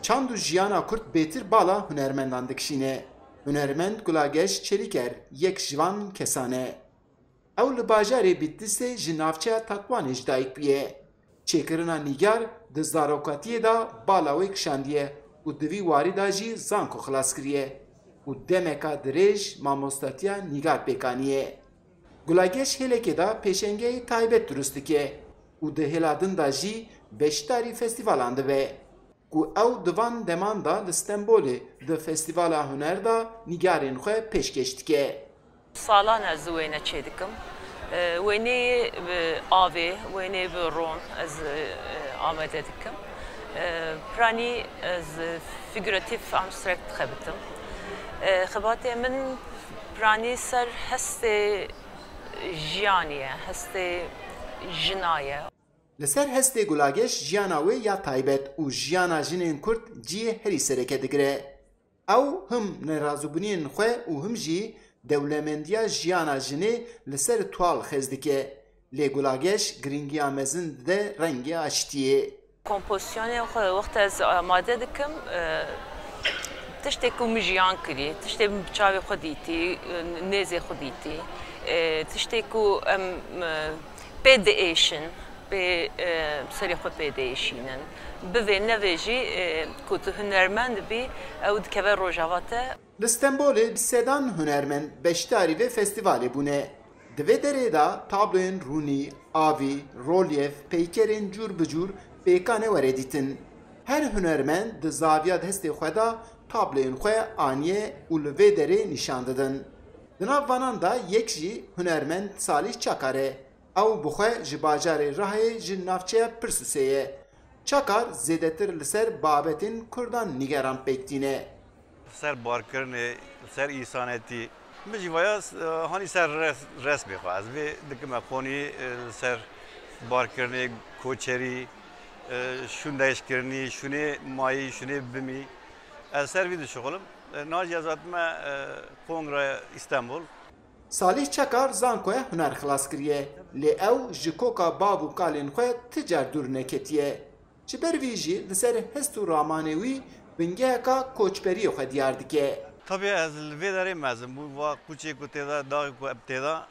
çand û jiyana Kurd bêtir bala hunermendan dikişîne. Hunermend Gulageş Çeliker yek ji van kesan e. Ew li bajarê Bitlisê ji navçeya Takwanê ji dayîk bûye. Çêkirina nîgar di zarokatiyê da bala wê kişandiye û di vî warî da jî zanko xilas kiriye û demeka dirêj mamostatiya nîgar pêkaniye. Gulageş hêlekê da pêşengeyê taybet durust dike û di hêla din da jî beşdarî festîvalan dibe. Ku ew di van deman da li Stenbolê di Festîvala Huner da nîgarên xwe pêşkêş dike. Salan ez wêne çê dikim. Wênê avê, wênê bi ron ez amade dikim. Piranî ez figuratif abstract dixebitim. Xebatê min piranî ser hestê jiyanî ye, hestê jina ye. Li ser hestê Gulageş jiyana wê ya taybet û jiyana jinên Kurd ciyê herî sereke digire. Ew him nerazûbûniyên xwe û him jî dewlemendiya jiyana jinê li ser tual xez dike. Lê Gulageş giringiya mezin dide rengê aştiyê. Kompozisyonê xwe wexta ez amade dikim, tiştê ku min jiyan kirî, tiştê min bi çavê xwe dîtî, nêzê xwe dîtî, tiştê ku em pê diêşin, pê serê xwe pê diêşînin. Bivê nevê jî ku tu hunermend bî, ew dikeve rojava te. Li Stenbolê bi sedan hunermend beşdarî ve festîvalê bûne. Di vê derê da tabloyên rûnî, avî, rolyef, peykerên cûr bi cûr pêkanê were dîtin. Her hunermend di zaviya destê xwe da tabloyên xwe aniye û li vê derê nîşan didin. Di nav vanan da yek jî hunermend Salîh Çakar e. Ew bi xwe ji bajarê Rahê ji navçeya Pirsûsê ye. Çakar zêdetir li ser babetên Kurdan nîgeran pêktîne. Ser barkirinê, ser îsanetî, min jî vaya hanî ser resmê xwe ez vê dikim xonî ser barkirinê, koçerî, şûndeşkirinî, şûnê mayî, şûnê bimî. Ez ser vî dişixulim. Nacî ez hatime Kongreya İstanbul. Salîh Çakar zankoya huner xilas kiriye. Lê ew ji koka bav û kalên xwe ti car dûr neketiye. Ji ber vî jî li ser hest û ramanê wî bingeheka koçberiyê xwe diyar dike. Tabii ez li vê derê mezin bû, va kûçê ku têda, daxê ku têda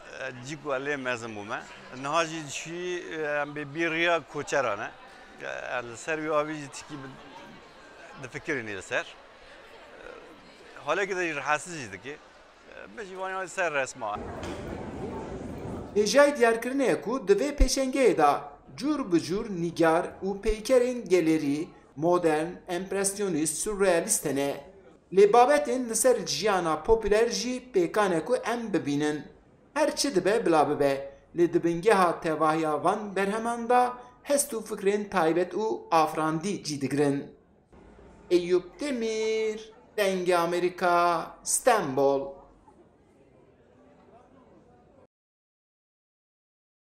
cî ku lê mezin bûme. Niha jî şî em bê bîriya koçeran e. Li ser wî avî jî tikî difikirînê li ser. Halekî de jî rihesiz jî dike. Min jî vaniya ser resma. Hêjayê diyarkirinê ye ku di vê pêşengeyê da cûr bi cûr nîgar û peykerên gelerî, modern, empresyonîst, sürrealîst hene. Lê babetên li ser jiyana popüler jî pêkane ku em bibînin. Her çi dibe bila bibe. Lê di bingeha tevahiya van berheman da hest û fikrên taybet û afirandî cî digirin. Eyüp Demir, Dengê Amerîka, Stenbol.